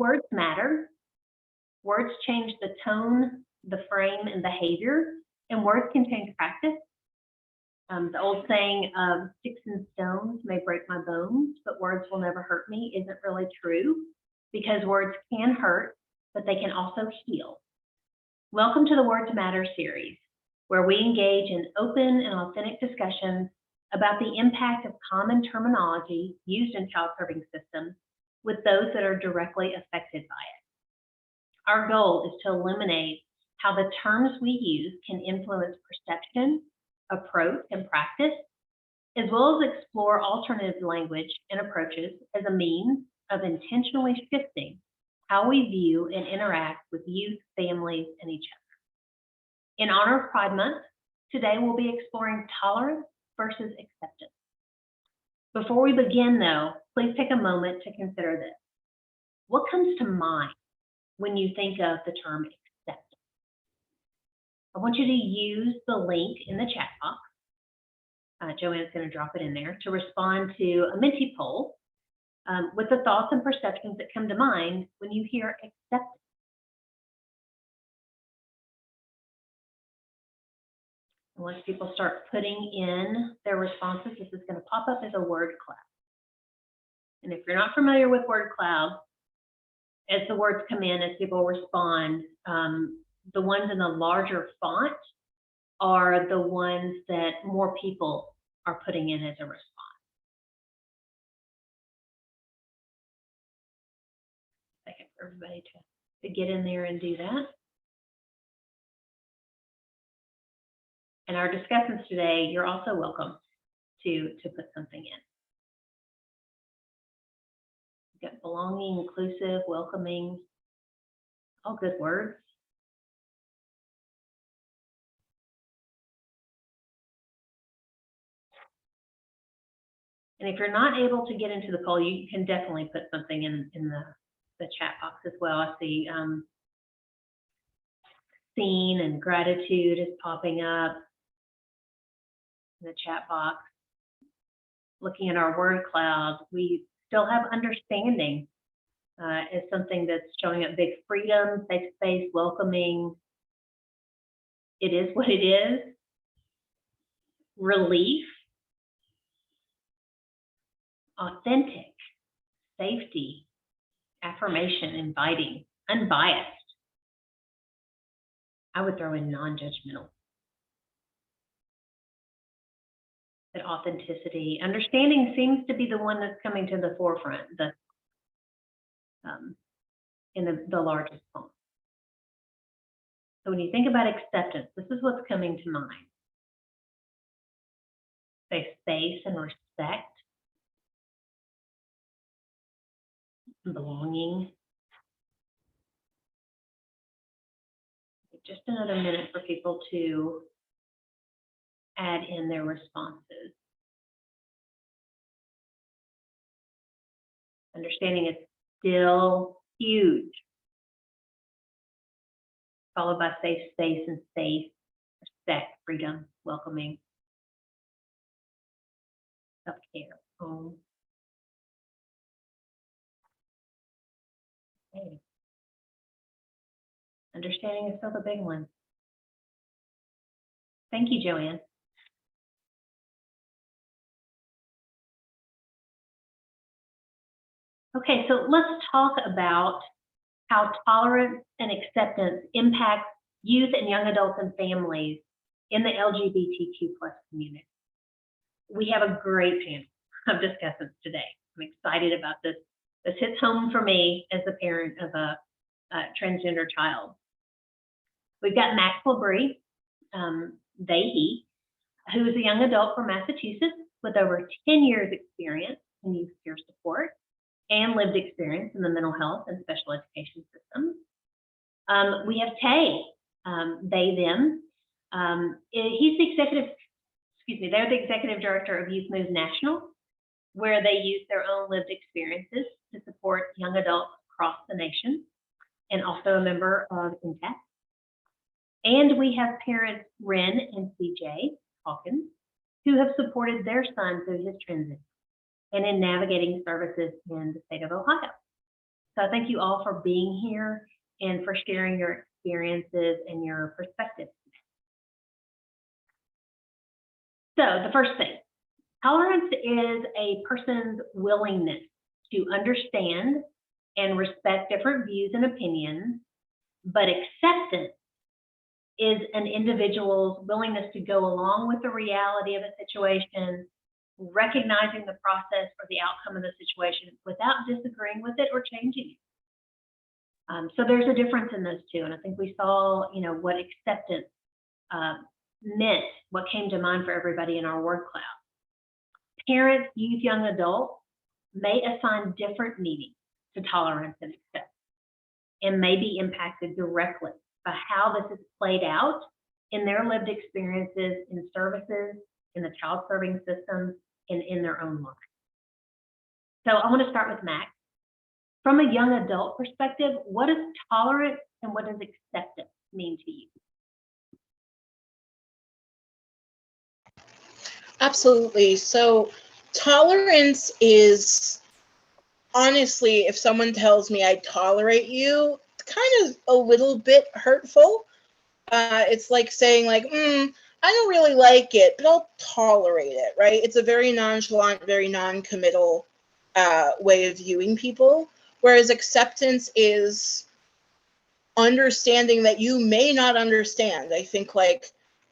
Words matter. Words change the tone, the frame, and behavior, and words can change practice. The old saying of sticks and stones may break my bones, but words will never hurt me isn't really true, because words can hurt, but they can also heal. Welcome to the Words Matter series, where we engage in open and authentic discussions about the impact of common terminology used in child serving systems with those that are directly affected by it. Our goal is to illuminate how the terms we use can influence perception, approach, and practice, as well as explore alternative language and approaches as a means of intentionally shifting how we view and interact with youth, families, and each other. In honor of Pride Month, today we'll be exploring tolerance versus acceptance. Before we begin, though, please take a moment to consider this. What comes to mind when you think of the term acceptance? I want you to use the link in the chat box. Joanne's going to drop it in there to respond to a Menti poll with the thoughts and perceptions that come to mind when you hear acceptance. And once people start putting in their responses, this is going to pop up as a word cloud. And if you're not familiar with word cloud, as the words come in, as people respond, the ones in the larger font are the ones that more people are putting in as a response. Second for everybody to get in there and do that. And our discussants today, you're also welcome to put something in. We've got belonging, inclusive, welcoming, all good words. And if you're not able to get into the poll, you can definitely put something in the chat box as well. I see seen and gratitude is popping up in the chat box. Looking at our word cloud, we still have understanding as something that's showing up big. Freedom, safe space, welcoming. It is what it is. Relief. Authentic. Safety. Affirmation, inviting. Unbiased. I would throw in non-judgmental. That authenticity. Understanding seems to be the one that's coming to the forefront, in the largest font. So when you think about acceptance, this is what's coming to mind. Safe space and respect. Belonging. Just another minute for people to add in their responses. Understanding is still huge. Followed by safe space and safe, respect, freedom, welcoming, self-care, home. Okay. Understanding is still the big one. Thank you, Joanne. Okay, so let's talk about how tolerance and acceptance impacts youth and young adults and families in the LGBTQ+ community. We have a great panel of discussants today. I'm excited about this. This hits home for me as the parent of a transgender child. We've got Max Labrie, he, who is a young adult from Massachusetts with over 10 years experience in youth peer support and lived experience in the mental health and special education systems. We have Tay, them. He's the they're the executive director of Youth Moves National, where they use their own lived experiences to support young adults across the nation, and also a member of INTACT. And we have parents Ren and CJ Hawkins, who have supported their son through his transition and in navigating services in the state of Ohio. So I thank you all for being here and for sharing your experiences and your perspectives. So the first thing, tolerance is a person's willingness to understand and respect different views and opinions, but acceptance is an individual's willingness to go along with the reality of a situation, recognizing the process or the outcome of the situation without disagreeing with it or changing it. So there's a difference in those two, and I think we saw, what acceptance meant, what came to mind for everybody in our word cloud. Parents, youth, young adults may assign different meanings to tolerance and acceptance, and may be impacted directly by how this is played out in their lived experiences, in services, in the child serving systems, and in their own lives. So I want to start with Max. From a young adult perspective, what does tolerance and what does acceptance mean to you? Absolutely. So tolerance is, honestly, if someone tells me I tolerate you, it's kind of a little bit hurtful. It's like saying I don't really like it, but I'll tolerate it, right? It's a very nonchalant, very non-committal way of viewing people. Whereas acceptance is understanding that you may not understand. I think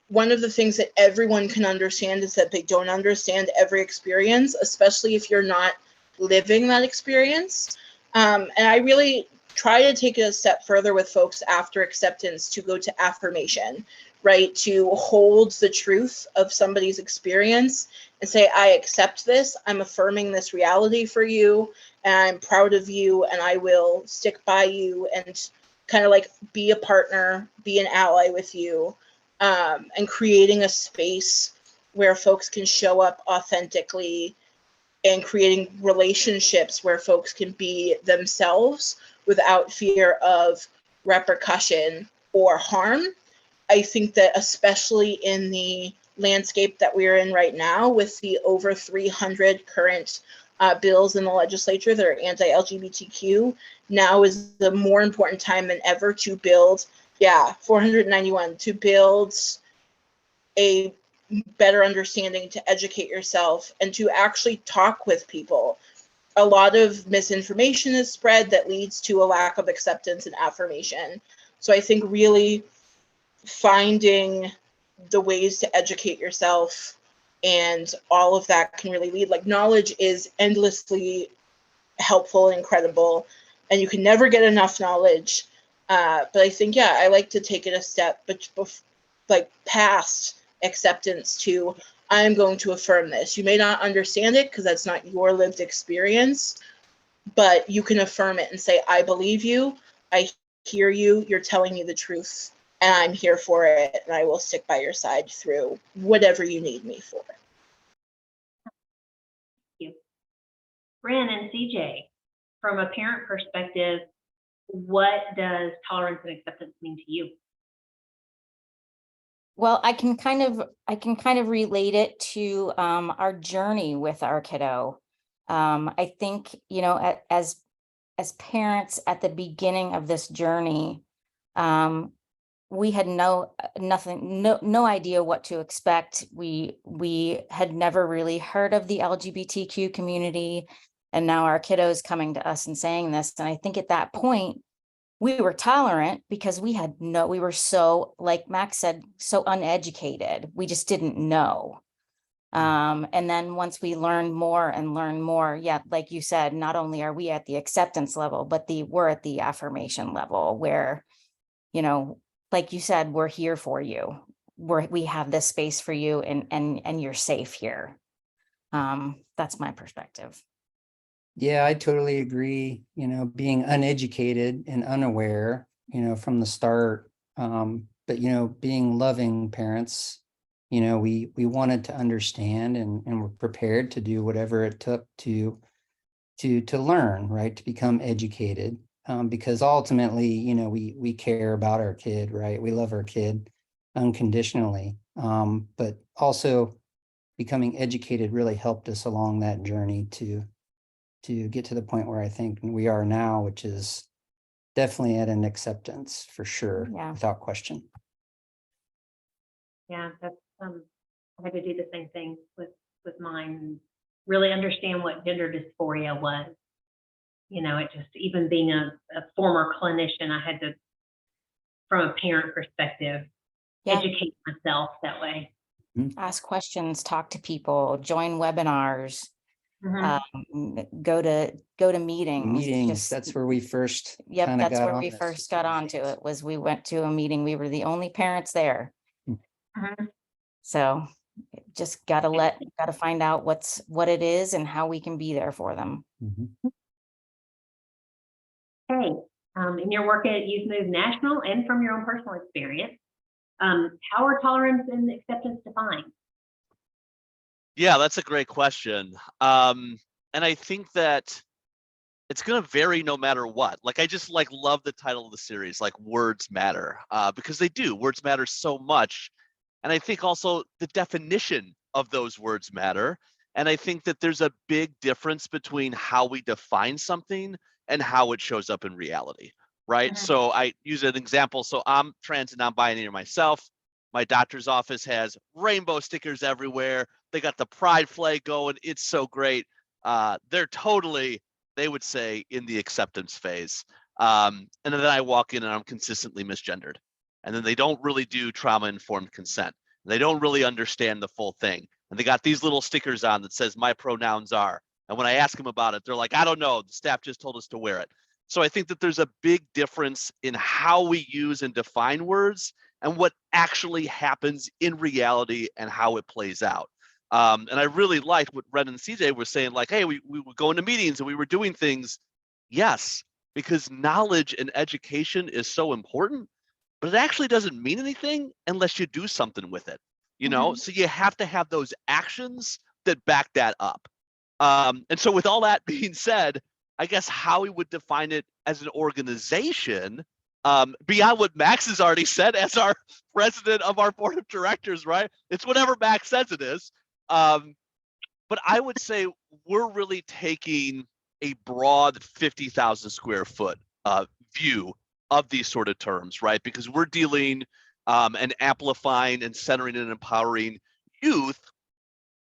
one of the things that everyone can understand is that they don't understand every experience, especially if you're not living that experience. And I really try to take it a step further with folks after acceptance to go to affirmation, right? To hold the truth of somebody's experience and say, I accept this, I'm affirming this reality for you, and I'm proud of you, and I will stick by you and kind of be a partner, be an ally with you, and creating a space where folks can show up authentically and creating relationships where folks can be themselves without fear of repercussion or harm. I think that especially in the landscape that we're in right now, with the over 300 current bills in the legislature that are anti-LGBTQ, now is the more important time than ever to build, 491, to build a better understanding, to educate yourself, and to actually talk with people. A lot of misinformation is spread that leads to a lack of acceptance and affirmation. So I think really finding the ways to educate yourself and all of that can really lead. Knowledge is endlessly helpful and incredible, and you can never get enough knowledge. But I think, I like to take it a step, past acceptance to, I'm going to affirm this. You may not understand it because that's not your lived experience, but you can affirm it and say, I believe you, I hear you, you're telling me the truth, and I'm here for it, and I will stick by your side through whatever you need me for. Thank you. Ren and CJ, from a parent perspective, what does tolerance and acceptance mean to you? Well, I can kind of relate it to our journey with our kiddo. I think, as parents at the beginning of this journey, we had no idea what to expect. We had never really heard of the LGBTQ community, and now our kiddos coming to us and saying this. And I think at that point, we were tolerant because we were so, like Max said, so uneducated. We just didn't know. And then once we learned more, like you said, not only are we at the acceptance level, but we're at the affirmation level where, like you said, we're here for you. We have this space for you, and you're safe here. That's my perspective. Yeah, I totally agree. Being uneducated and unaware, from the start. But being loving parents, we wanted to understand and were prepared to do whatever it took to learn, right? To become educated. Because ultimately, we care about our kid, right? We love our kid unconditionally. But also becoming educated really helped us along that journey to to get to the point where I think we are now, which is definitely at an acceptance for sure, Yeah. without question. Yeah, that's, I had to do the same thing with mine, and really understand what gender dysphoria was. You know, it just, even being a former clinician, I had to, from a parent perspective, Yeah. educate myself that way. Ask questions, talk to people, join webinars, Mhm. go to meetings. Meetings, just- that's where we first Yep, kind of that's got where on we this. first got onto it, was we went to a meeting. We were the only parents there. Mhm. So just gotta find out what it is and how we can be there for them. Mhm. Okay, in your work at Youth Move National and from your own personal experience, how are tolerance and acceptance defined? Yeah, that's a great question. And I think that it's going to vary no matter what. Like, I just love the title of the series, like Words Matter, because they do. Words matter so much. And I think also the definition of those words matter. And I think that there's a big difference between how we define something and how it shows up in reality, right? Mhm. So I use an example. So I'm trans and non-binary myself. My doctor's office has rainbow stickers everywhere. They got the pride flag going. It's so great. They're totally, they would say, in the acceptance phase. And then I walk in and I'm consistently misgendered. And then they don't really do trauma-informed consent. They don't really understand the full thing. And they got these little stickers on that says my pronouns are. And when I ask them about it, they're like, I don't know. The staff just told us to wear it. So I think that there's a big difference in how we use and define words and what actually happens in reality and how it plays out. And I really liked what Red and CJ were saying, like, hey, we were going to meetings and we were doing things. Yes, because knowledge and education is so important, but it actually doesn't mean anything unless you do something with it, you know? So you have to have those actions that back that up. And so with all that being said, I guess how we would define it as an organization, beyond what Max has already said as our president of our board of directors, right? It's whatever Max says it is. But I would say we're really taking a broad 50,000 square foot view of these sort of terms, right? Because we're dealing and amplifying and centering and empowering youth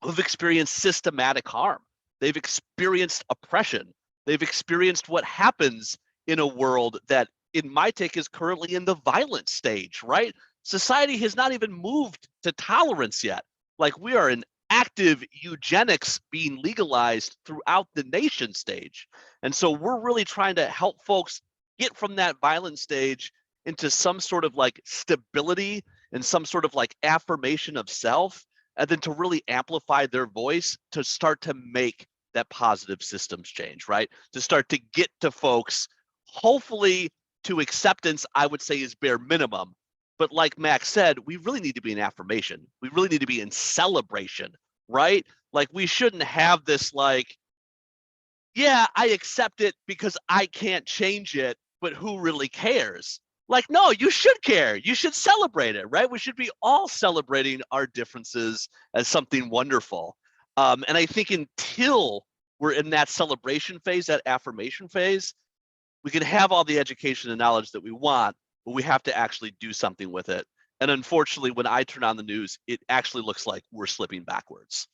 who've experienced systematic harm. They've experienced oppression. They've experienced what happens in a world that, in my take, is currently in the violent stage, right? Society has not even moved to tolerance yet. Like, we are in active eugenics being legalized throughout the nation stage. And so we're really trying to help folks get from that violent stage into some sort of like stability and some sort of like affirmation of self, and then to really amplify their voice to start to make that positive systems change, right? To start to get to folks, hopefully to acceptance, I would say is bare minimum. But like Max said, we really need to be in affirmation. We really need to be in celebration, right? Like, we shouldn't have this like, yeah, I accept it because I can't change it, but who really cares? Like, no, you should care. You should celebrate it, right? We should be all celebrating our differences as something wonderful. And I think until we're in that celebration phase, that affirmation phase, we can have all the education and knowledge that we want, but we have to actually do something with it. And unfortunately, when I turn on the news, it actually looks like we're slipping backwards.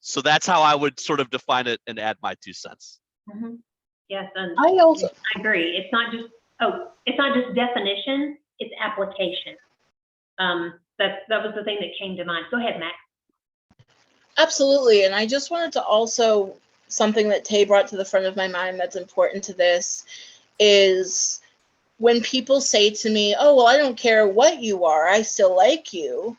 So that's how I would sort of define it and add my 2 cents. Mhm. Yes, and I also, I agree. It's not just definition, it's application. That was the thing that came to mind. Go ahead, Max. absolutely. And I just wanted to also, something that Tay brought to the front of my mind that's important to this is when people say to me, oh, well, I don't care what you are, I still like you.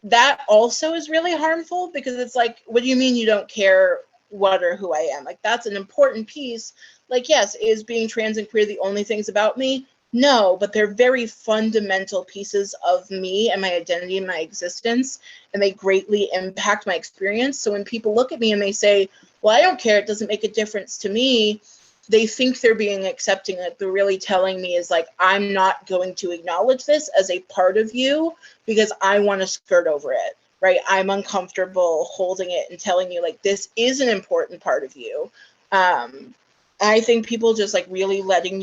That also is really harmful, because it's like, what do you mean you don't care what or who I am? Like, that's an important piece. Like, yes, is being trans and queer the only things about me? No, but they're very fundamental pieces of me and my identity and my existence, and they greatly impact my experience. So when people look at me and they say, well, I don't care, it doesn't make a difference to me, they think they're being accepting. Like, they're really telling me is like, I'm not going to acknowledge this as a part of you because I want to skirt over it, right? I'm uncomfortable holding it and telling you, like, this is an important part of you. I think people just like really letting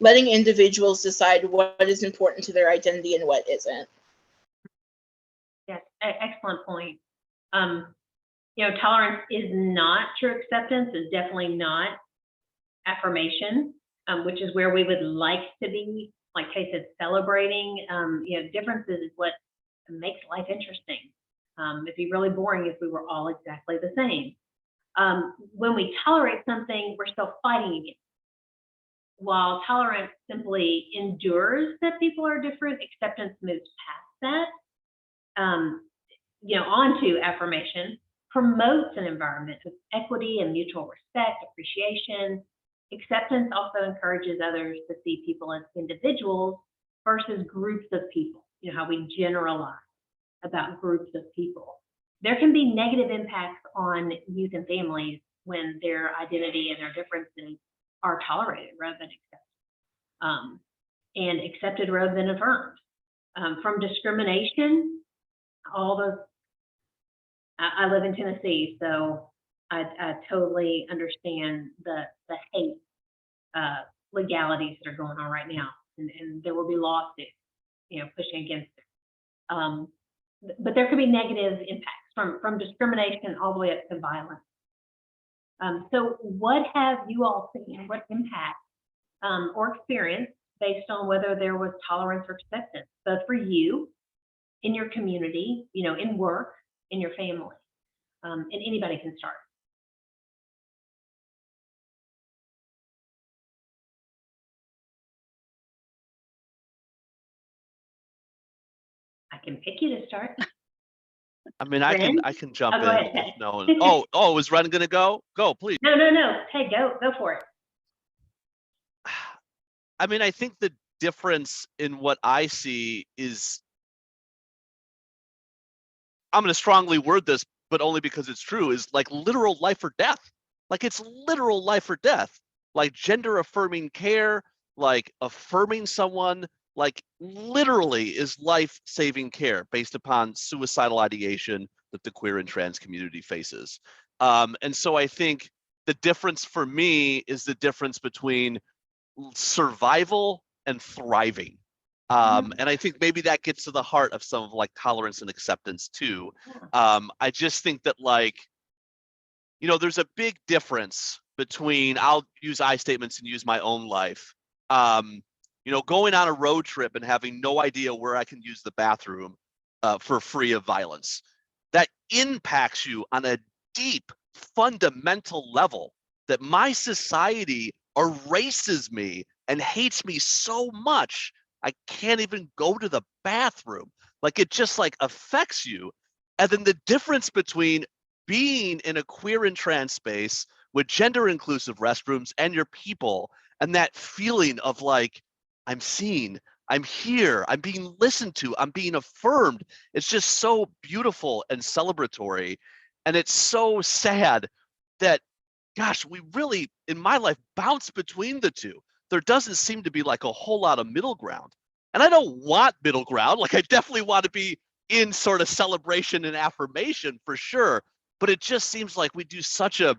individuals decide what is important to their identity and what isn't. Yes, excellent point. Tolerance is not true acceptance, is definitely not affirmation, which is where we would like to be, like Kay said, celebrating. Differences is what makes life interesting. It'd be really boring if we were all exactly the same. When we tolerate something, we're still fighting against it. While tolerance simply endures that people are different, acceptance moves past that. On to affirmation, promotes an environment of equity and mutual respect, appreciation. Acceptance also encourages others to see people as individuals versus groups of people. How we generalize about groups of people. There can be negative impacts on youth and families when their identity and their differences are tolerated rather than accepted, and accepted rather than affirmed. From discrimination, all those. I live in Tennessee, so I totally understand the hate legalities that are going on right now, and there will be lawsuits, pushing against it. But there could be negative impacts from discrimination all the way up to violence. So what have you all seen? What impact or experience based on whether there was tolerance or acceptance, both for you, in your community, in work, in your family? And anybody can start. I can pick you to start. I mean, I Ren? can jump Oh, go in. ahead, If Ted. no one, oh, is Ren gonna go? Go, please. No. Hey, go for it. I mean, I think the difference in what I see is, I'm going to strongly word this, but only because it's true, is like literal life or death. Like it's literal life or death. Like gender affirming care, like affirming someone, like literally is life saving care based upon suicidal ideation that the queer and trans community faces. And so I think the difference for me is the difference between survival and thriving. And I think maybe that gets to the heart of some of like tolerance and acceptance too. I just think that there's a big difference between, I'll use I statements and use my own life. Going on a road trip and having no idea where I can use the bathroom for free of violence. That impacts you on a deep, fundamental level that my society erases me and hates me so much I can't even go to the bathroom. Like it just like affects you. And then the difference between being in a queer and trans space with gender inclusive restrooms and your people, and that feeling of like, I'm seen, I'm here, I'm being listened to, I'm being affirmed. It's just so beautiful and celebratory. And it's so sad that, gosh, we really, in my life, bounce between the two. There doesn't seem to be like a whole lot of middle ground. And I don't want middle ground. Like I definitely want to be in sort of celebration and affirmation for sure. But it just seems like we do such a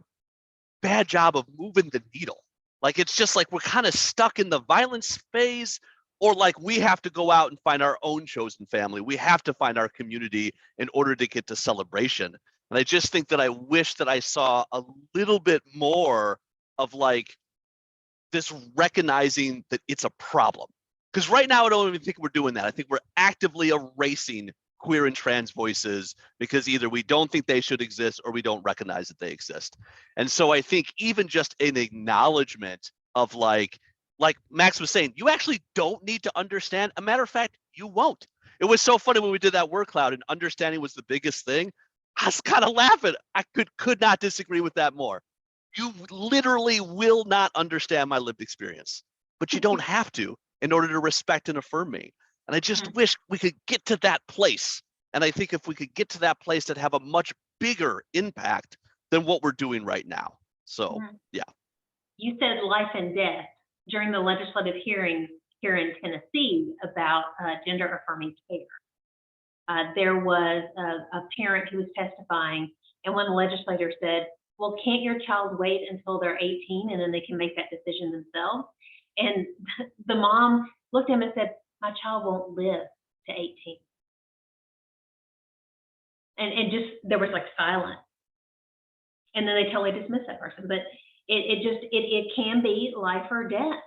bad job of moving the needle. Like it's just like we're kind of stuck in the violence phase, or like we have to go out and find our own chosen family. We have to find our community in order to get to celebration. And I just think that I wish that I saw a little bit more of like this recognizing that it's a problem. Because right now I don't even think we're doing that. I think we're actively erasing queer and trans voices because either we don't think they should exist or we don't recognize that they exist. And so I think even just an acknowledgement of like Max was saying, you actually don't need to understand. A matter of fact, you won't. It was so funny when we did that word cloud and understanding was the biggest thing. I was kind of laughing. I could not disagree with that more. You literally will not understand my lived experience, but you don't have to in order to respect and affirm me. And I just wish we could get to that place. And I think if we could get to that place, that'd have a much bigger impact than what we're doing right now. So, yeah. You said life and death during the legislative hearings here in Tennessee about gender affirming care. There was a parent who was testifying, and one legislator said, well, can't your child wait until they're 18 and then they can make that decision themselves? And the mom looked at him and said, my child won't live to 18. And just, there was like silence. And then they totally dismiss that person. But it can be life or death.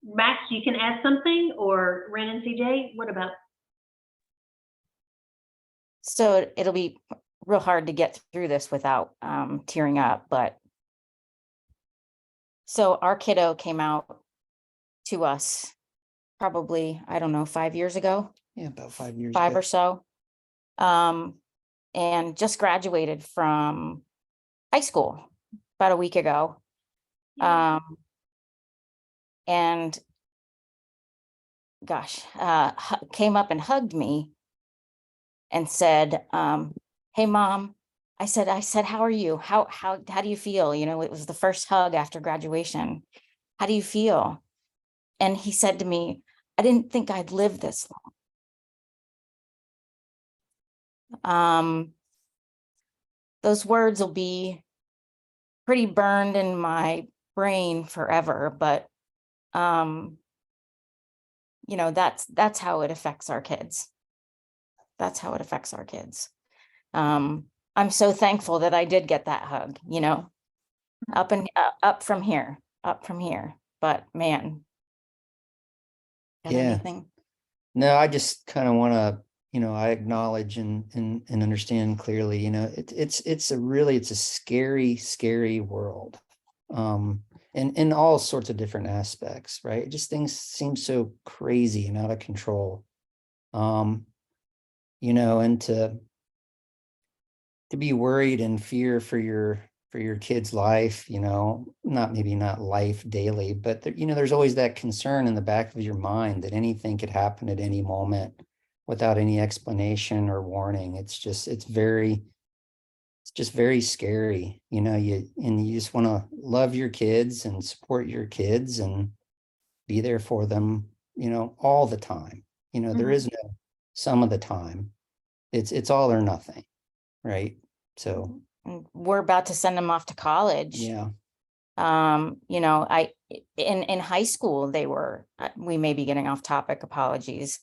Max, you can add something, or Ren and CJ, what about? So it'll be real hard to get through this without tearing up, but so our kiddo came out to us probably, I don't know, 5 years ago, Yeah, about 5 years. 5 ago. or so. And just graduated from high school about a week ago. And gosh, came up and hugged me and said, hey mom, I said, how are you? How do you feel? You know, it was the first hug after graduation. How do you feel? And he said to me, I didn't think I'd live this long. Those words will be pretty burned in my brain forever, but you know, that's how it affects our kids. That's how it affects our kids. I'm so thankful that I did get that hug, you know, up from here. But man, got Yeah. anything? No, I just kind of want to, you know, I acknowledge and understand clearly, you know, it's a scary world. In all sorts of different aspects, right? Just things seem so crazy and out of control. You know, and to be worried and fear for your kid's life, you know, maybe not life daily, but there, you know, there's always that concern in the back of your mind that anything could happen at any moment without any explanation or warning. It's just very scary, you know. You just want to love your kids and support your kids and be there for them, you know, all the time. You know, there is no some of the time. It's all or nothing, right? So And we're about to send them off to college. yeah. You know, in high school, we may be getting off topic, apologies.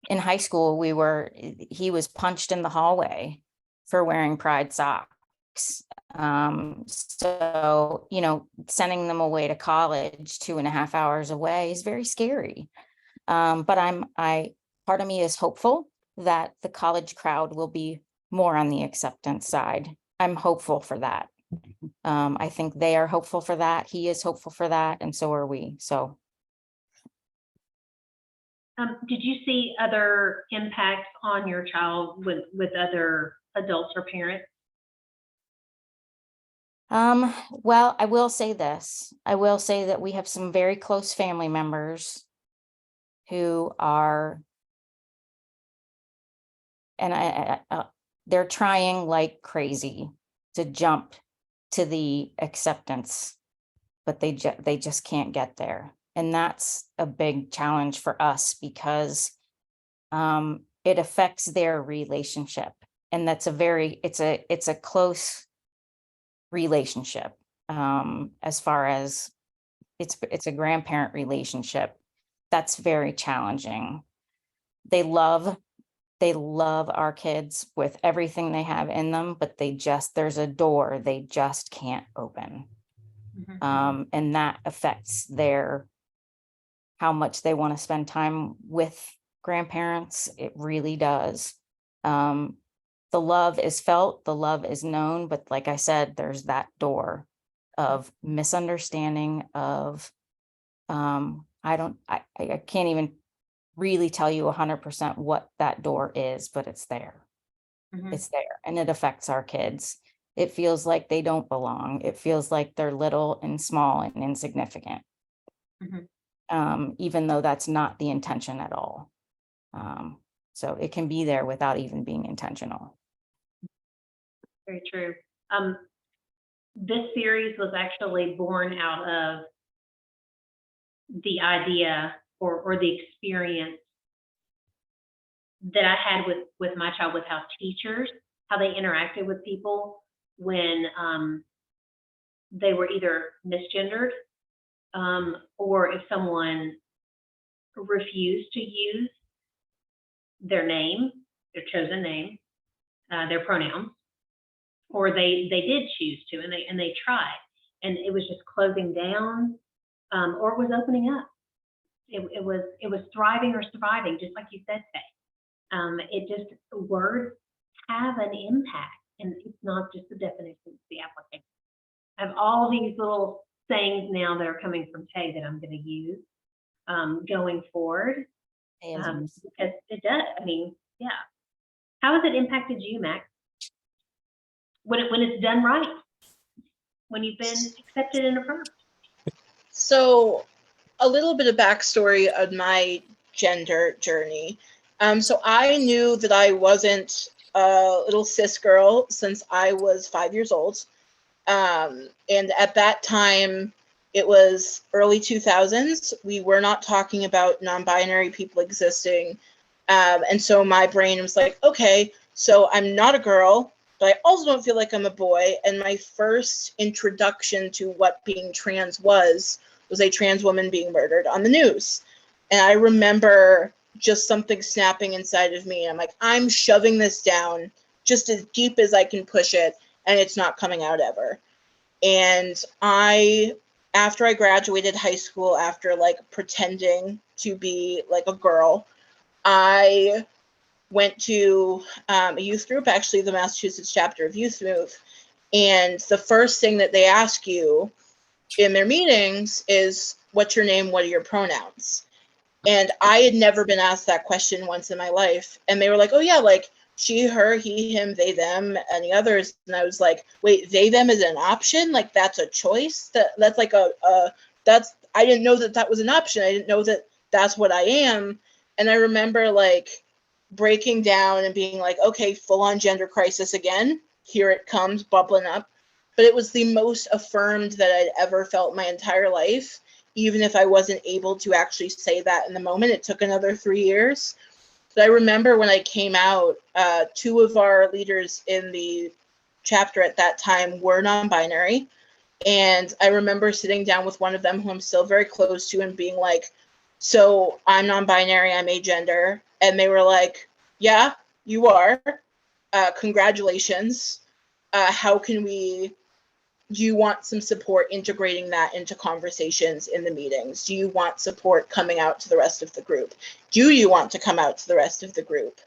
In high school, he was punched in the hallway for wearing Pride socks. So, you know, sending them away to college 2.5 hours away is very scary. But part of me is hopeful that the college crowd will be more on the acceptance side. I'm hopeful for that. I think they are hopeful for that. He is hopeful for that, and so are we. So, Did you see other impacts on your child with other adults or parents? well, I will say this. I will say that we have some very close family members who are, and they're trying like crazy to jump to the acceptance, but they just can't get there. And that's a big challenge for us because it affects their relationship. And that's it's a close relationship. As far as it's a grandparent relationship, that's very challenging. They love our kids with everything they have in them, but there's a door they just can't open. And that affects how much they want to spend time with grandparents. It really does. The love is felt, the love is known, but like I said, there's that door of misunderstanding of, I can't even really tell you 100% what that door is, but it's there. It's there, and it affects our kids. It feels like they don't belong. It feels like they're little and small and insignificant. Even though that's not the intention at all. So it can be there without even being intentional. Very true. This series was actually born out of the idea or the experience that I had with my child, with how teachers how they interacted with people when they were either misgendered, or if someone refused to use their name, their chosen name, their pronouns, or they did choose to, and they tried, and it was just closing down, or it was opening up. It was thriving or surviving, just like you said, Faye. It just, words have an impact, and it's not just the definition, it's the application. I have all these little sayings now that are coming from Tay that I'm going to use going forward, because it does. I mean, yeah. How has it impacted you, Max? When it's done right, when you've been accepted and affirmed? So a little bit of backstory of my gender journey. So I knew that I wasn't a little cis girl since I was 5 years old. And at that time, it was early 2000s. We were not talking about non-binary people existing. And so my brain was like, okay, so I'm not a girl, but I also don't feel like I'm a boy. And my first introduction to what being trans was a trans woman being murdered on the news. And I remember just something snapping inside of me. I'm like, I'm shoving this down just as deep as I can push it, and it's not coming out ever. And after I graduated high school, after like pretending to be like a girl, I went to a youth group, actually the Massachusetts chapter of Youth Move. And the first thing that they ask you in their meetings is, what's your name? What are your pronouns? And I had never been asked that question once in my life. And they were like, oh yeah, like she, her, he, him, they, them, any others. And I was like, wait, they, them is an option? Like that's a choice? That's like I didn't know that was an option. I didn't know that that's what I am. And I remember like breaking down and being like, okay, full on gender crisis again. Here it comes, bubbling up. But it was the most affirmed that I'd ever felt my entire life. Even if I wasn't able to actually say that in the moment, it took another 3 years. But I remember when I came out, 2 of our leaders in the chapter at that time were non-binary. And I remember sitting down with one of them who I'm still very close to and being like, so I'm non-binary, I'm agender. And they were like, yeah, you are. Congratulations. How can we... Do you want some support integrating that into conversations in the meetings? Do you want support coming out to the rest of the group? Do you want to come out to the rest of the group?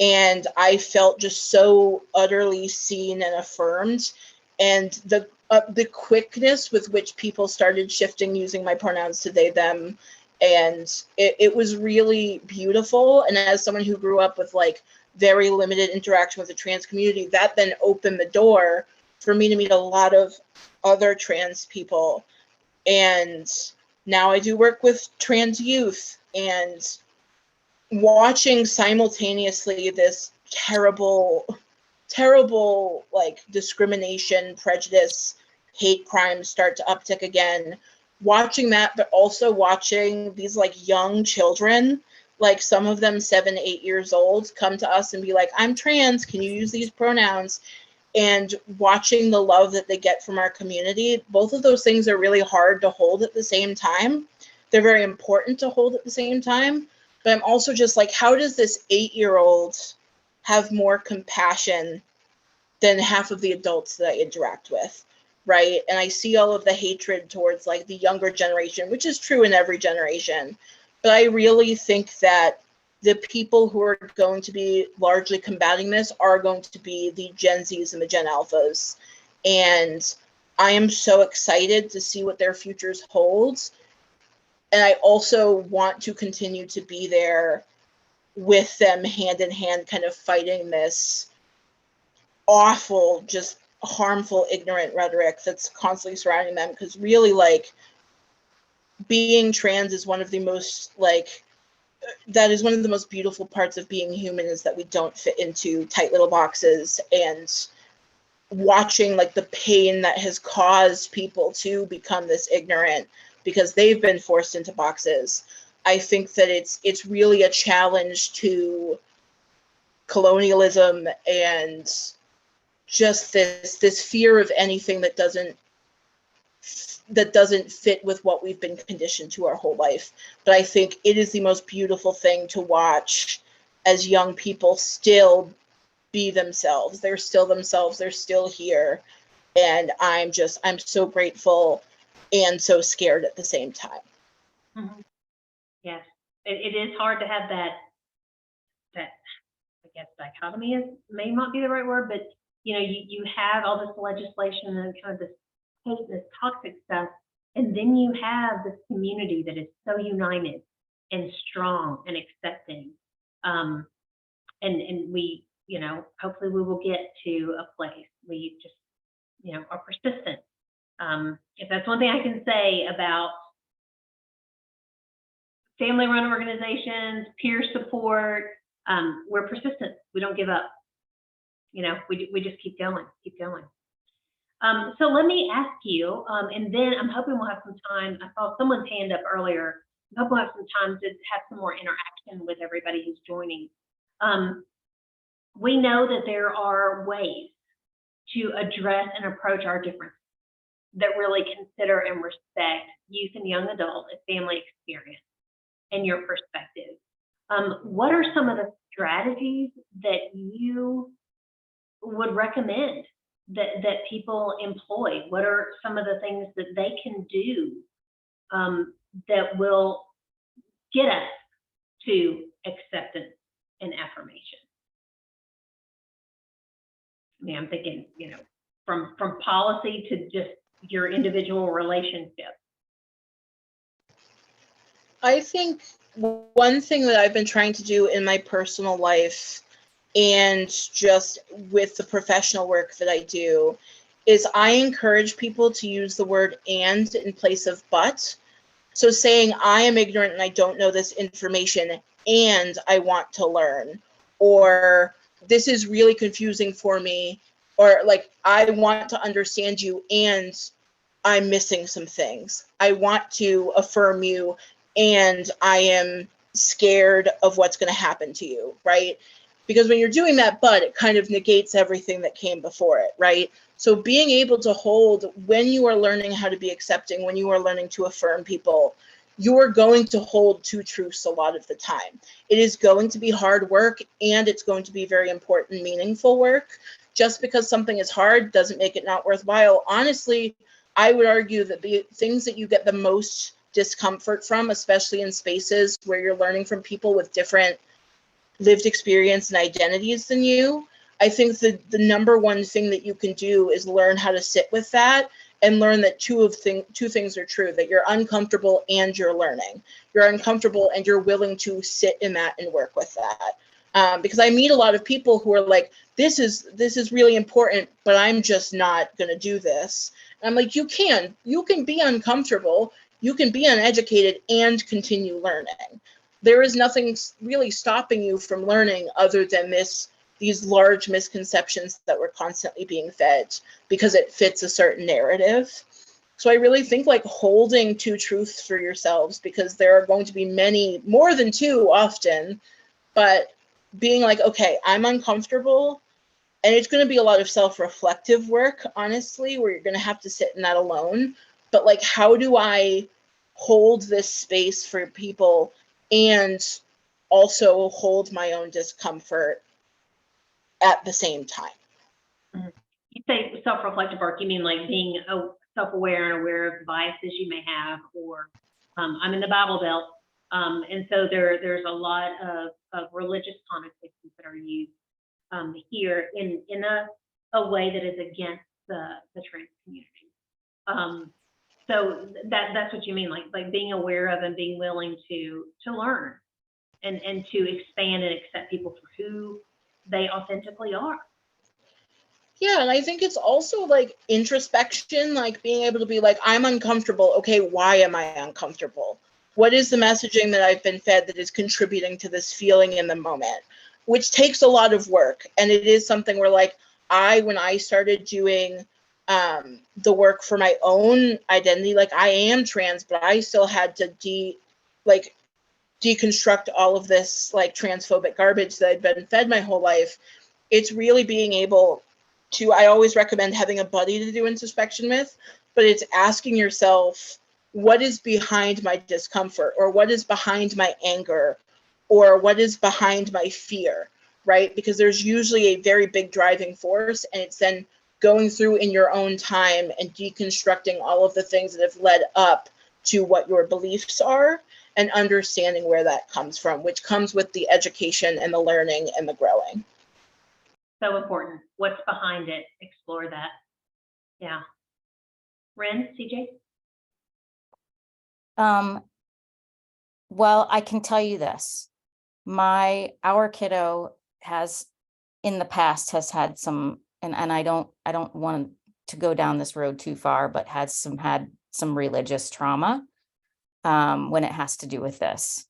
And I felt just so utterly seen and affirmed. And the quickness with which people started shifting using my pronouns to they, them. And it was really beautiful. And as someone who grew up with like very limited interaction with the trans community, that then opened the door for me to meet a lot of other trans people. And now I do work with trans youth, and watching simultaneously this terrible like discrimination, prejudice, hate crimes start to uptick again, watching that, but also watching these like young children, like some of them 7, 8 years old, come to us and be like, I'm trans, can you use these pronouns? And watching the love that they get from our community, both of those things are really hard to hold at the same time. They're very important to hold at the same time. But I'm also just like, how does this 8-year-old have more compassion than half of the adults that I interact with, right? And I see all of the hatred towards like the younger generation, which is true in every generation. But I really think that the people who are going to be largely combating this are going to be the Gen Zs and the Gen Alphas. And I am so excited to see what their futures holds. And I also want to continue to be there with them hand in hand, kind of fighting this awful, just harmful, ignorant rhetoric that's constantly surrounding them. Because really, like, being trans is one of the most, like, that is one of the most beautiful parts of being human, is that we don't fit into tight little boxes. And watching like the pain that has caused people to become this ignorant because they've been forced into boxes, I think that it's really a challenge to colonialism and just this fear of anything that doesn't fit with what we've been conditioned to our whole life. But I think it is the most beautiful thing to watch as young people still be themselves. They're still themselves. They're still here. And I'm so grateful and so scared at the same time. Mhm. Yes, it is hard to have that, I guess dichotomy may not be the right word, but you have all this legislation and kind of this hate, this toxic stuff, and then you have this community that is so united and strong and accepting. And we, hopefully we will get to a place where you just, are persistent. If that's one thing I can say about family-run organizations, peer support, we're persistent. We don't give up. We just keep going. So let me ask you, and then I'm hoping we'll have some time. I saw someone's hand up earlier. I hope we'll have some time to have some more interaction with everybody who's joining. We know that there are ways to address and approach our differences that really consider and respect youth and young adult and family experience and your perspective. What are some of the strategies that you would recommend that people employ? What are some of the things that they can do that will get us to acceptance and affirmation? I mean, I'm thinking, from policy to just your individual relationship. I think one thing that I've been trying to do in my personal life and just with the professional work that I do is I encourage people to use the word and in place of but. So saying I am ignorant and I don't know this information and I want to learn, or this is really confusing for me, or like I want to understand you and I'm missing some things. I want to affirm you and I am scared of what's going to happen to you, right? Because when you're doing that but, it kind of negates everything that came before it, right? So being able to hold, when you are learning how to be accepting, when you are learning to affirm people, you are going to hold two truths a lot of the time. It is going to be hard work and it's going to be very important, meaningful work. Just because something is hard doesn't make it not worthwhile. Honestly, I would argue that the things that you get the most discomfort from, especially in spaces where you're learning from people with different lived experience and identities than you, I think the number one thing that you can do is learn how to sit with that and learn that two things are true, that you're uncomfortable and you're learning. You're uncomfortable and you're willing to sit in that and work with that. Because I meet a lot of people who are like, this is really important, but I'm just not going to do this. And I'm like, you can be uncomfortable, you can be uneducated and continue learning. There is nothing really stopping you from learning other than these large misconceptions that we're constantly being fed because it fits a certain narrative. So I really think like holding two truths for yourselves, because there are going to be many, more than two often, but being like, okay, I'm uncomfortable. And it's going to be a lot of self-reflective work, honestly, where you're going to have to sit in that alone. But like, how do I hold this space for people and also hold my own discomfort at the same time? You say self-reflective work, you mean like being self-aware and aware of biases you may have, or I'm in the Bible Belt, and so there's a lot of religious connotations that are used here in a way that is against the trans community. So that's what you mean, like being aware of and being willing to learn and to expand and accept people for who they authentically are. Yeah, and I think it's also like introspection, like being able to be like, I'm uncomfortable. Okay, why am I uncomfortable? What is the messaging that I've been fed that is contributing to this feeling in the moment? Which takes a lot of work. And it is something where like when I started doing the work for my own identity, like I am trans, but I still had to deconstruct all of this like transphobic garbage that I'd been fed my whole life. It's really being able I always recommend having a buddy to do introspection with, but it's asking yourself, what is behind my discomfort, or what is behind my anger, or what is behind my fear, right? Because there's usually a very big driving force, and it's then going through in your own time and deconstructing all of the things that have led up to what your beliefs are, and understanding where that comes from, which comes with the education and the learning and the growing. So important. What's behind it? Explore that. Yeah. Ren, CJ? Well, I can tell you this. Our kiddo has in the past has had some, and I don't want to go down this road too far, but had some religious trauma when it has to do with this.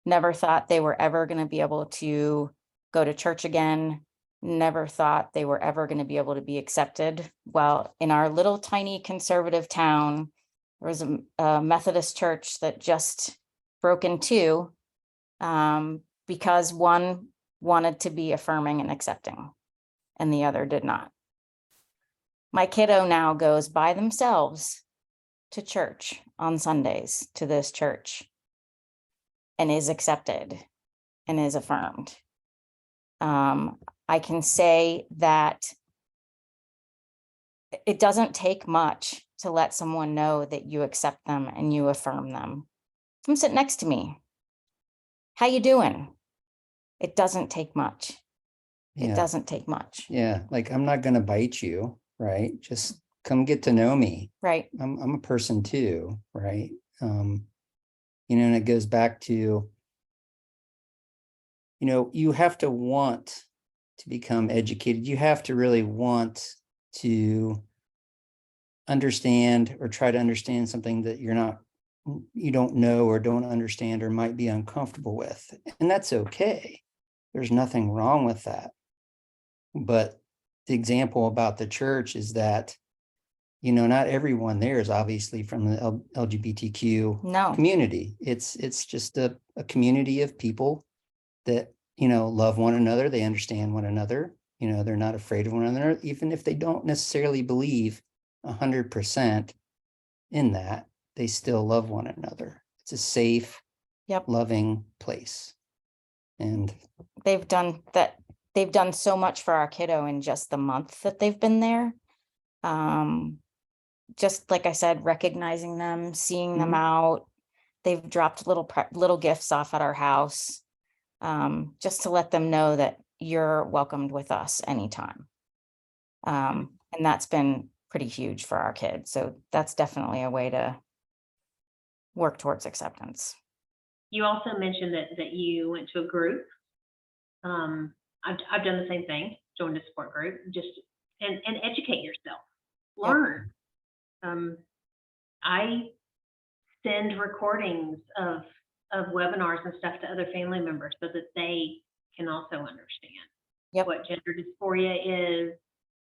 Never thought they were ever going to be able to go to church again. Never thought they were ever going to be able to be accepted. Well, in our little tiny conservative town, there was a Methodist church that just broke in two because one wanted to be affirming and accepting and the other did not. My kiddo now goes by themselves to church on Sundays, to this church, and is accepted and is affirmed. I can say that it doesn't take much to let someone know that you accept them and you affirm them. Come sit next to me. How you doing? It doesn't take much. It Yeah. doesn't take much. Yeah, like I'm not gonna bite you, right? Just come get to know me. Right. I'm a person too, right? And it goes back to, you have to want to become educated. You have to really want to understand or try to understand something that you don't know or don't understand or might be uncomfortable with. And that's okay. There's nothing wrong with that. But the example about the church is that, not everyone there is obviously from the LGBTQ No. community. It's just a community of people that, love one another. They understand one another. They're not afraid of one another, even if they don't necessarily believe 100% in that, they still love one another. It's a safe, Yep. loving place. And They've done so much for our kiddo in just the month that they've been there. Just like I said, recognizing them, seeing them out. They've dropped little gifts off at our house, just to let them know that you're welcomed with us anytime. And that's been pretty huge for our kids. So that's definitely a way to work towards acceptance. You also mentioned that you went to a group. I've done the same thing, joined a support group, just and educate yourself, learn. I send recordings of webinars and stuff to other family members so that they can also understand what gender dysphoria is,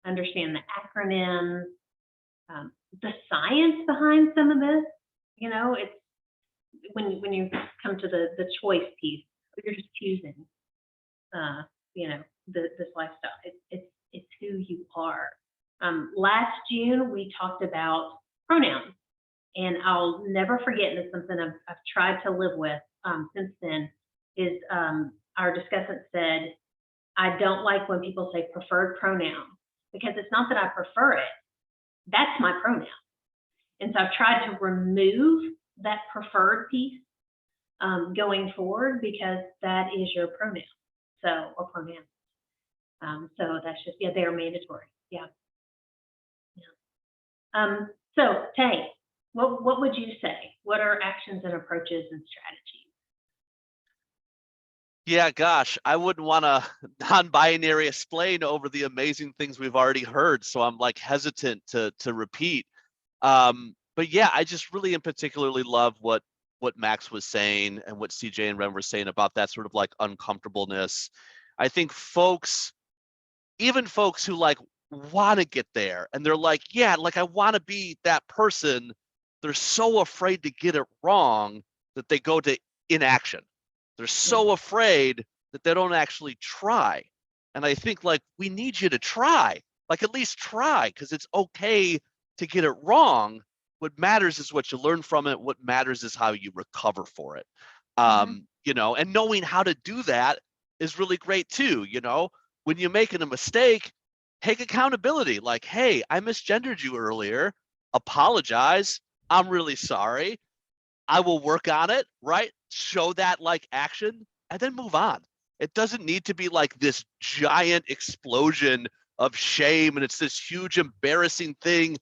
understand the acronyms, the science behind some of this. It's when you come to the choice piece, you're just choosing, this lifestyle. It's who you are. Last June, we talked about pronouns, and I'll never forget, and it's something I've tried to live with since then, is our discussant said, I don't like when people say preferred pronoun, because it's not that I prefer it, that's my pronoun. And so I've tried to remove that preferred piece going forward, because that is your pronoun, or pronoun. So that's just, they're mandatory. So Tay, what would you say? What are actions and approaches and strategies? Yeah, gosh, I wouldn't want to non-binary explain over the amazing things we've already heard, so I'm like hesitant to repeat. But yeah, I just really in particularly love what Max was saying and what CJ and Ren were saying about that sort of like uncomfortableness. I think even folks who like want to get there and they're like, yeah, like I want to be that person, they're so afraid to get it wrong that they go to inaction. They're so afraid that they don't actually try. And I think like, we need you to try. Like at least try, because it's okay to get it wrong. What matters is what you learn from it. What matters is how you recover for it. You know, and knowing how to do that is really great too. You know, when you're making a mistake, take accountability. Like, hey, I misgendered you earlier. Apologize. I'm really sorry. I will work on it, right? Show that like action and then move on. It doesn't need to be like this giant explosion of shame and it's this huge embarrassing thing.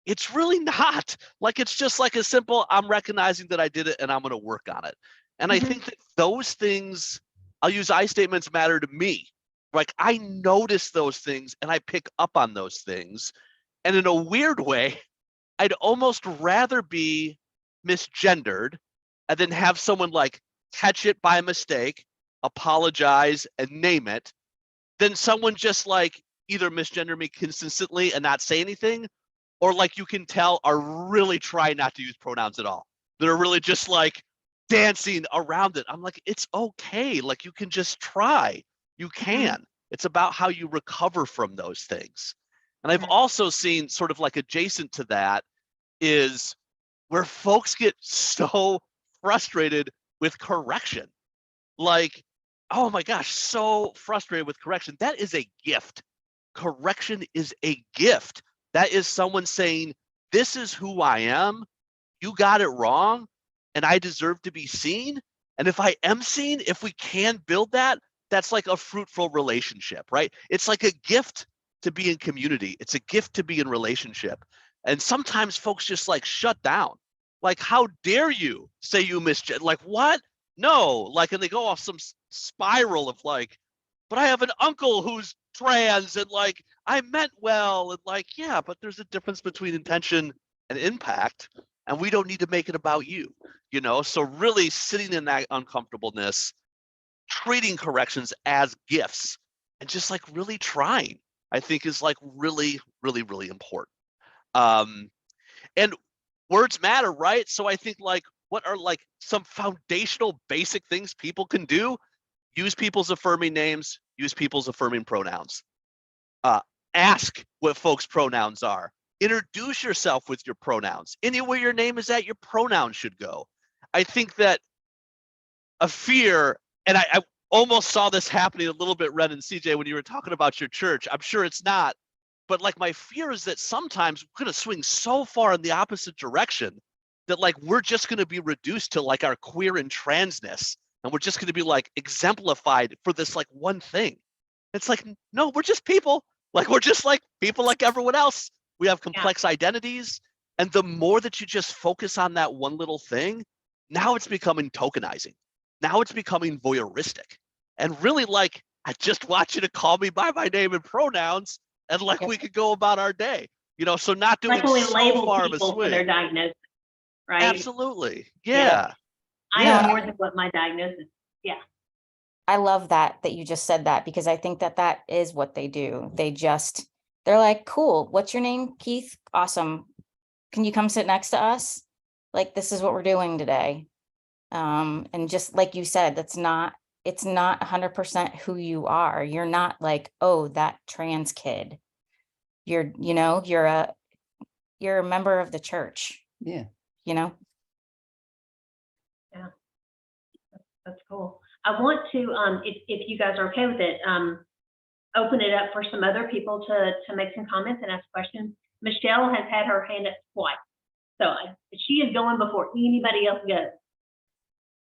It's really not. Like, it's just like a simple, I'm recognizing that I did it and I'm going to work on it. And I think that those things, I'll use I statements, matter to me. Like, I notice those things and I pick up on those things. And in a weird way, I'd almost rather be misgendered and then have someone like catch it by mistake, apologize, and name it, than someone just like either misgender me consistently and not say anything, or like you can tell are really trying not to use pronouns at all. They're really just like dancing around it. I'm like, it's okay. Like, you can just try. You can. It's about how you recover from those things. And I've also seen sort of like adjacent to that is where folks get so frustrated with correction. Like, oh my gosh, so frustrated with correction. That is a gift. Correction is a gift. That is someone saying, this is who I am. You got it wrong, and I deserve to be seen. And if I am seen, if we can build that, that's like a fruitful relationship, right? It's like a gift to be in community. It's a gift to be in relationship. And sometimes folks just like shut down. Like, how dare you say you misgender? Like, what? No. Like, and they go off some spiral of like, but I have an uncle who's trans and like, I meant well. And like, yeah, but there's a difference between intention and impact. And we don't need to make it about you, you know? So really sitting in that uncomfortableness, treating corrections as gifts, and just like really trying, I think is like really, really, really important. And words matter, right? So I think like, what are like some foundational basic things people can do? Use people's affirming names, use people's affirming pronouns. Ask what folks' pronouns are. Introduce yourself with your pronouns. Anywhere your name is at, your pronoun should go. I think that a fear, and I almost saw this happening a little bit, Ren and CJ, when you were talking about your church. I'm sure it's not, but like my fear is that sometimes we're going to swing so far in the opposite direction that like we're just going to be reduced to like our queer and transness, and we're just going to be like exemplified for this like one thing. It's like, no, we're just people. Like, we're just like people like everyone else. We have complex identities. And the more that you just focus on that one little thing, now it's becoming tokenizing. Now it's becoming voyeuristic. And really like, I just want you to call me by my name and pronouns, and like we could go about our day. You know, so not doing Like when we so label far of a people for their swing. diagnosis, right? Absolutely. Yeah. Yeah. I Yeah. know more than what my diagnosis. I love that you just said that, because I think that is what they do. They're like, cool, what's your name? Keith? Awesome. Can you come sit next to us? Like, this is what we're doing today. And just like you said, it's not 100% who you are. You're not like, oh, that trans kid. You're a member of the church, Yeah. you know? That's cool. I want to, if you guys are okay with it, open it up for some other people to make some comments and ask questions. Michelle has had her hand up twice, so she is going before anybody else goes.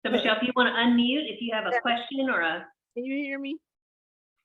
So Michelle, if you want to unmute, if you have a question or a, Can you hear me?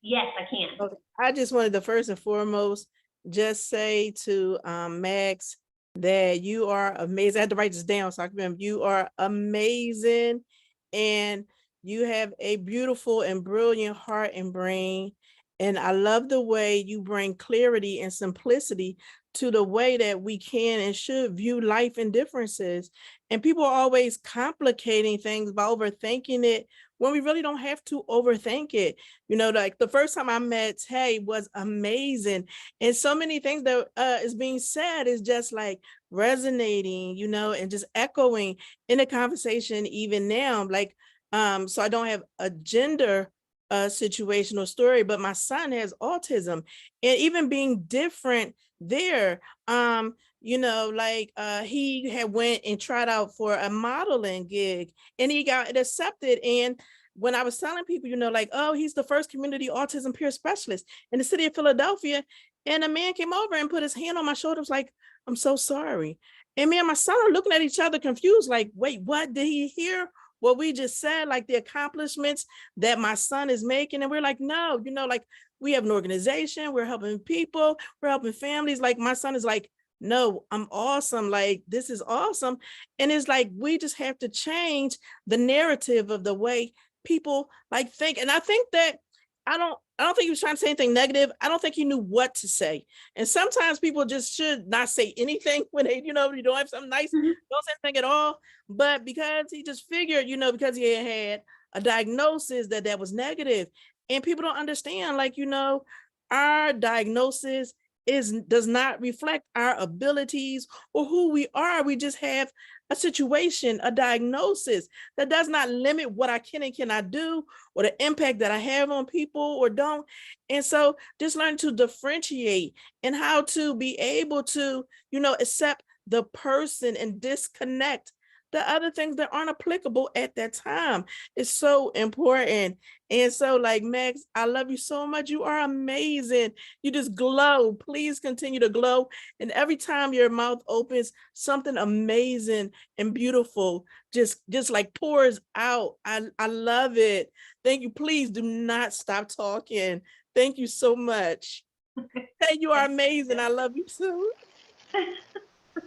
yes, I can. Okay. I just wanted to first and foremost just say to Max that you are amazing. I had to write this down so I can remember. You are amazing, and you have a beautiful and brilliant heart and brain. And I love the way you bring clarity and simplicity to the way that we can and should view life and differences. And people are always complicating things by overthinking it when we really don't have to overthink it. You know, like the first time I met Tay was amazing. And so many things that is being said is just like resonating, you know, and just echoing in the conversation even now. Like, so I don't have a gender situational story, but my son has autism, and even being different there, he had went and tried out for a modeling gig and he got accepted. And when I was telling people, oh, he's the first community autism peer specialist in the city of Philadelphia. And a man came over and put his hand on my shoulder, was like, I'm so sorry. And me and my son are looking at each other confused, like, wait, what? Did he hear what we just said? Like the accomplishments that my son is making? And we're like, no, we have an organization, we're helping people, we're helping families. Like my son is like, no, I'm awesome. Like, this is awesome. And it's like, we just have to change the narrative of the way people like think. And I think that I don't think he was trying to say anything negative. I don't think he knew what to say. And sometimes people just should not say anything when they, you don't have something nice, don't say anything at all. But because he just figured, because he had a diagnosis that was negative, and people don't understand, like, our diagnosis does not reflect our abilities or who we are. We just have a situation, a diagnosis that does not limit what I can and cannot do or the impact that I have on people or don't. And so just learn to differentiate and how to be able to, accept the person and disconnect the other things that aren't applicable at that time. Is so important. And so, like, Max, I love you so much. You are amazing. You just glow. Please continue to glow. And every time your mouth opens, something amazing and beautiful just like pours out. I love it. Thank you. Please do not stop talking. Thank you so much. Hey, you are amazing. I love you too.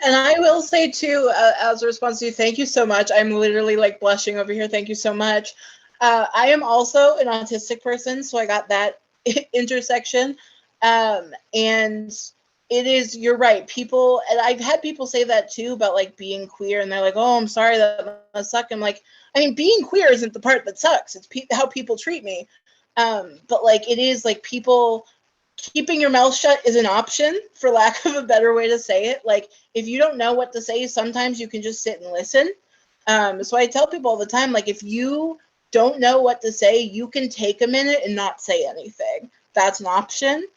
And I will say too, as a response to you, thank you so much. I'm literally like blushing over here. Thank you so much. I am also an autistic person, so I got that intersection. And it is, you're right. People, and I've had people say that too about like being queer, and they're like, oh, I'm sorry, that must suck. I'm like, I mean, being queer isn't the part that sucks. It's how people treat me. But like, it is like people, keeping your mouth shut is an option, for lack of a better way to say it. Like, if you don't know what to say, sometimes you can just sit and listen. So I tell people all the time, like, if you don't know what to say, you can take a minute and not say anything. That's an option.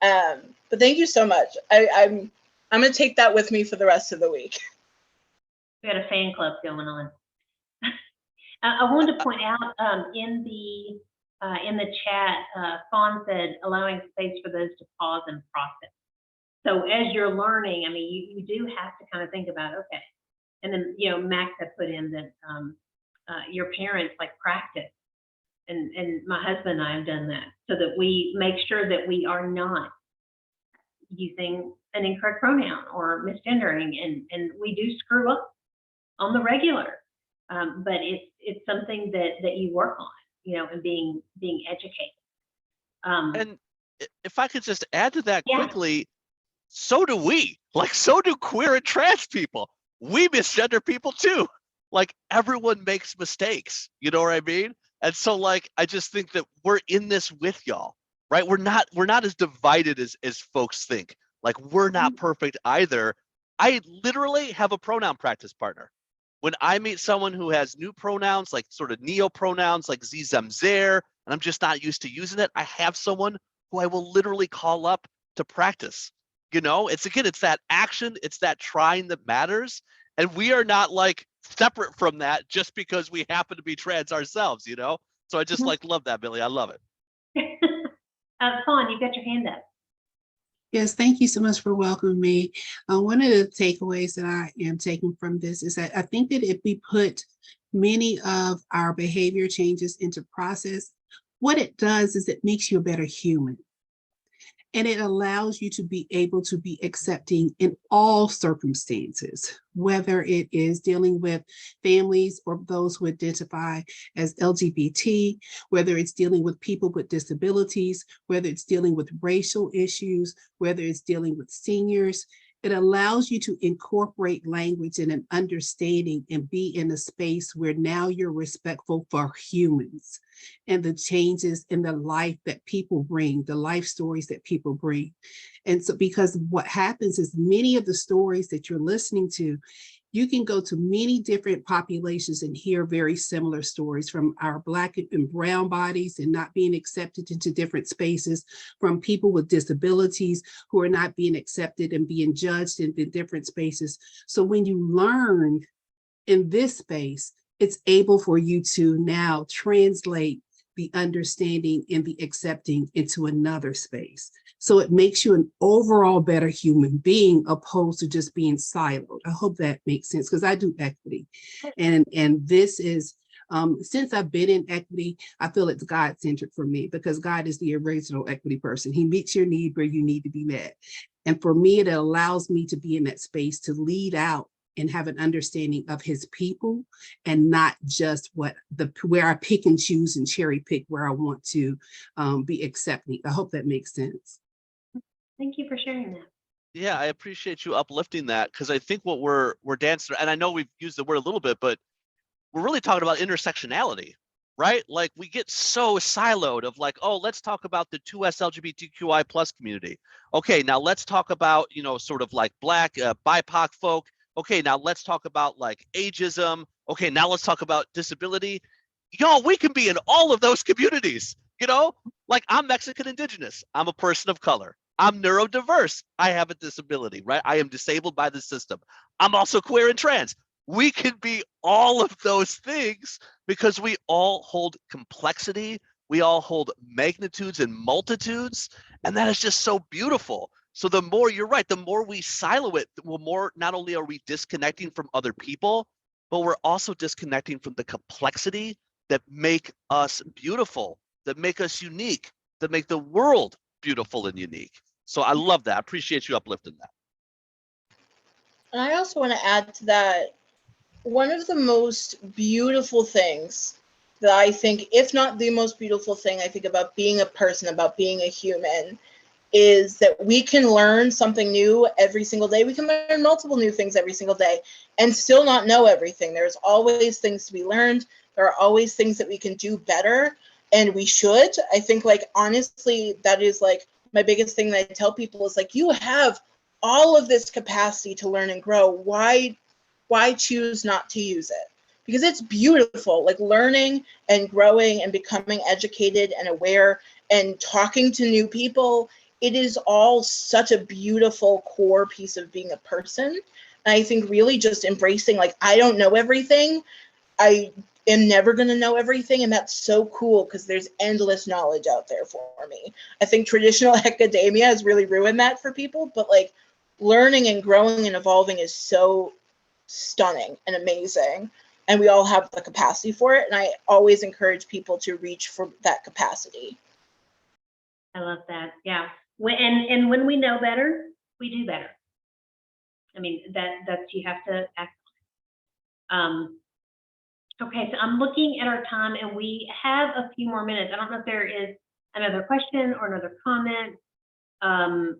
But thank you so much. I'm gonna take that with me for the rest of the week. We got a fan club going on. I wanted to point out in the chat, Fawn said, allowing space for those to pause and process. So as you're learning, I mean, you do have to kind of think about, okay. And then, Max had put in that your parents like practice. And my husband and I have done that so that we make sure that we are not using an incorrect pronoun or misgendering. And we do screw up on the regular. But it's something that you work on. And being educated. And if I could just add to that Yeah. quickly, so do we. Like, so do queer and trans people. We misgender people too. Like, everyone makes mistakes. You know what I mean? And so, like, I just think that we're in this with y'all, right? We're not as divided as folks think. Like, we're not perfect either. I literally have a pronoun practice partner. When I meet someone who has new pronouns, like sort of neo-pronouns, like sie, them, their, and I'm just not used to using it, I have someone who I will literally call up to practice. It's that action, it's that trying that matters. And we are not like separate from that just because we happen to be trans ourselves, So I just love that, Billy. I love it. Fawn, you've got your hand up. Yes, thank you so much for welcoming me. One of the takeaways that I am taking from this is that I think that if we put many of our behavior changes into process, what it does is it makes you a better human. And it allows you to be able to be accepting in all circumstances, whether it is dealing with families or those who identify as LGBT, whether it's dealing with people with disabilities, whether it's dealing with racial issues, whether it's dealing with seniors. It allows you to incorporate language and an understanding and be in a space where now you're respectful for humans and the changes in the life that people bring, the life stories that people bring. And so, because what happens is many of the stories that you're listening to, You can go to many different populations and hear very similar stories from our Black and brown bodies and not being accepted into different spaces, from people with disabilities who are not being accepted and being judged in the different spaces. So when you learn in this space, it's able for you to now translate the understanding and the accepting into another space. So it makes you an overall better human being opposed to just being siloed. I hope that makes sense, because I do equity. And this is, since I've been in equity, I feel it's God-centered for me, because God is the original equity person. He meets your need where you need to be met. And for me, it allows me to be in that space to lead out and have an understanding of his people, and not just where I pick and choose and cherry pick where I want to be accepting. I hope that makes sense. Thank you for sharing that. Yeah, I appreciate you uplifting that, because I think what we're dancing, and I know we've used the word a little bit, but we're really talking about intersectionality, right? Like, we get so siloed of like, oh, let's talk about the 2S LGBTQI plus community. Okay, now let's talk about, you know, sort of like Black, BIPOC folk. Okay, now let's talk about like ageism. Okay, now let's talk about disability. Y'all, we can be in all of those communities, you know? Like, I'm Mexican Indigenous. I'm a person of color. I'm neurodiverse. I have a disability, right? I am disabled by the system. I'm also queer and trans. We can be all of those things because we all hold complexity. We all hold magnitudes and multitudes. And that is just so beautiful. So the more, you're right, the more we silo it, the more, not only are we disconnecting from other people, but we're also disconnecting from the complexity that make us beautiful, that make us unique, that make the world beautiful and unique. So I love that. I appreciate you uplifting that. And I also want to add to that, one of the most beautiful things that I think, if not the most beautiful thing I think about being a person, about being a human, is that we can learn something new every single day. We can learn multiple new things every single day and still not know everything. There's always things to be learned. There are always things that we can do better, and we should. I think, like, honestly, that is like my biggest thing that I tell people is like, you have all of this capacity to learn and grow. Why choose not to use it? Because it's beautiful, like learning and growing and becoming educated and aware and talking to new people. It is all such a beautiful core piece of being a person. And I think really just embracing, like, I don't know everything. I am never going to know everything. And that's so cool, because there's endless knowledge out there for me. I think traditional academia has really ruined that for people, but like learning and growing and evolving is so stunning and amazing. And we all have the capacity for it. And I always encourage people to reach for that capacity. I love that. Yeah. And when we know better, we do better. I mean, that's, you have to act. Okay, so I'm looking at our time, and we have a few more minutes. I don't know if there is another question or another comment.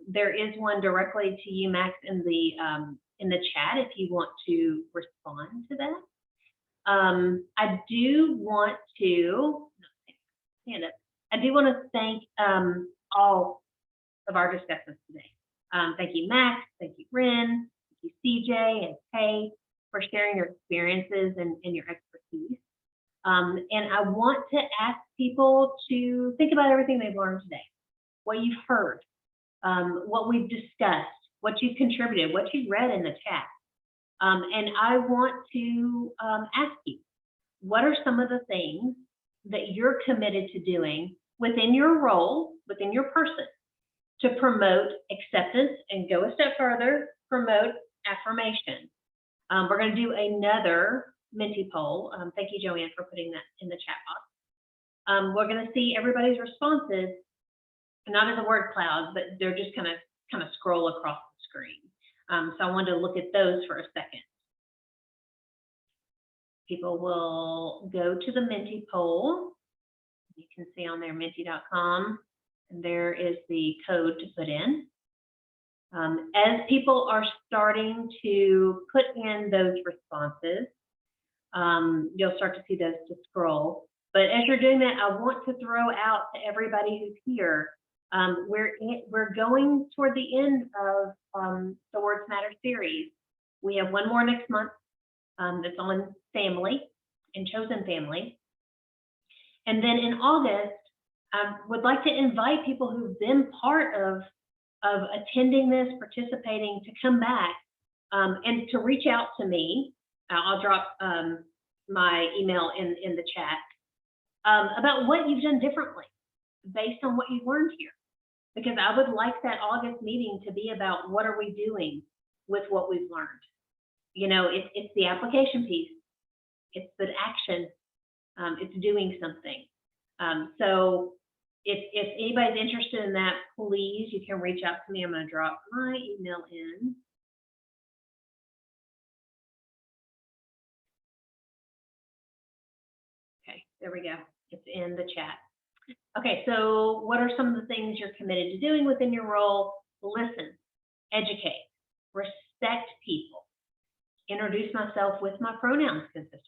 There is one directly to you, Max, in the chat, if you want to respond to that. I do want to stand up. I do want to thank all of our discussants today. Thank you, Max. Thank you, Ren. Thank you, CJ and Kay, for sharing your experiences and your expertise. And I want to ask people to think about everything they've learned today, what you've heard, what we've discussed, what you've contributed, what you've read in the chat. And I want to ask you, what are some of the things that you're committed to doing within your role, within your person, to promote acceptance and go a step further, promote affirmation? We're going to do another Menti poll. Thank you, Joanne, for putting that in the chat box. We're going to see everybody's responses, not as a word cloud, but they're just kind of scroll across the screen. So I wanted to look at those for a second. People will go to the Menti poll. You can see on there menti.com, and there is the code to put in. As people are starting to put in those responses, you'll start to see those to scroll. But as you're doing that, I want to throw out to everybody who's here, we're going toward the end of the Words Matter series. We have one more next month, that's on family and chosen family. And then in August, I would like to invite people who've been part of attending this, participating, to come back and to reach out to me. I'll drop my email in the chat about what you've done differently based on what you've learned here. Because I would like that August meeting to be about what are we doing with what we've learned. You know, it's the application piece, it's the action, it's doing something. So if anybody's interested in that, please, you can reach out to me. I'm going to drop my email in. Okay, there we go. It's in the chat. Okay, so what are some of the things you're committed to doing within your role? Listen, educate, respect people, introduce myself with my pronouns consistently,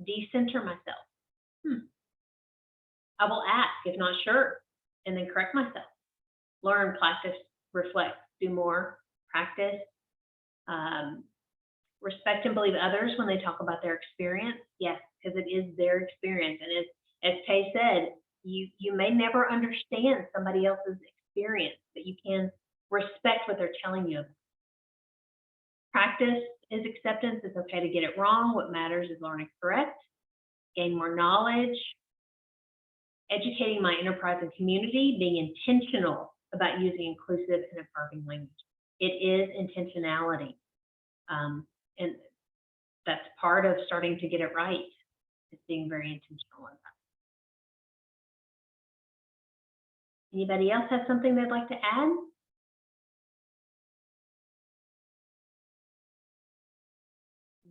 decenter myself. I will ask if not sure, and then correct myself. Learn, practice, reflect, do more, practice. Respect and believe others when they talk about their experience. Yes, because it is their experience. And as Tay said, you may never understand somebody else's experience, but you can respect what they're telling you. Practice is acceptance. It's okay to get it wrong. What matters is learning correct, gain more knowledge, educating my enterprise and community, being intentional about using inclusive and affirming language. It is intentionality. And that's part of starting to get it right, is being very intentional about it. Anybody else have something they'd like to add?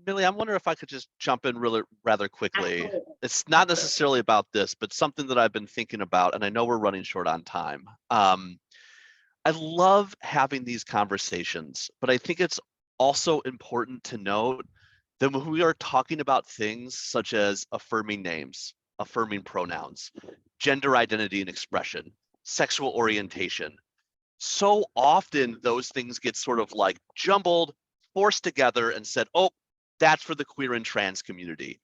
Millie, I'm wondering if I could just jump in rather quickly. Absolutely. It's not necessarily about this, but something that I've been thinking about, and I know we're running short on time. I love having these conversations, but I think it's also important to note that when we are talking about things such as affirming names, affirming pronouns, gender identity and expression, sexual orientation, so often those things get sort of like jumbled, forced together and said, oh, that's for the queer and trans community.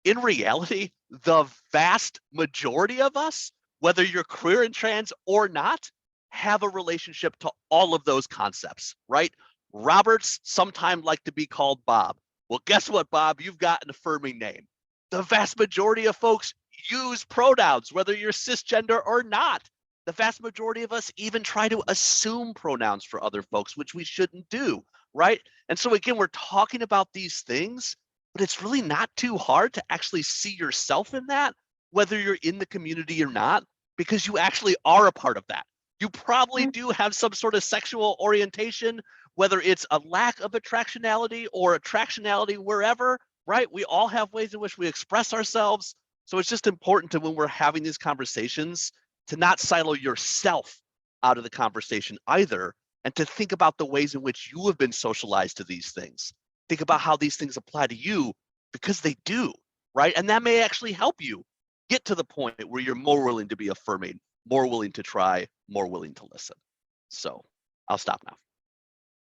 In reality, the vast majority of us, whether you're queer and trans or not, have a relationship to all of those concepts, right? Roberts sometimes like to be called Bob. Well, guess what, Bob? You've got an affirming name. The vast majority of folks use pronouns, whether you're cisgender or not. The vast majority of us even try to assume pronouns for other folks, which we shouldn't do, right? And so again, we're talking about these things, but it's really not too hard to actually see yourself in that, whether you're in the community or not, because you actually are a part of that. You probably do have some sort of sexual orientation, whether it's a lack of attractionality or attractionality wherever, right? We all have ways in which we express ourselves. So it's just important to, when we're having these conversations, to not silo yourself out of the conversation either, and to think about the ways in which you have been socialized to these things. Think about how these things apply to you, because they do, right? And that may actually help you get to the point where you're more willing to be affirming, more willing to try, more willing to listen. So I'll stop now.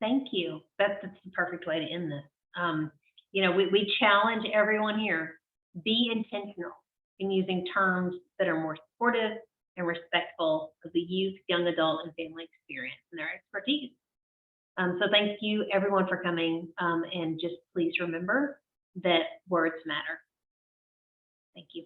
Thank you. That's the perfect way to end this. You know, we challenge everyone here, be intentional in using terms that are more supportive and respectful of the youth, young adult, and family experience and their expertise. So thank you everyone for coming, and just please remember that words matter. Thank you.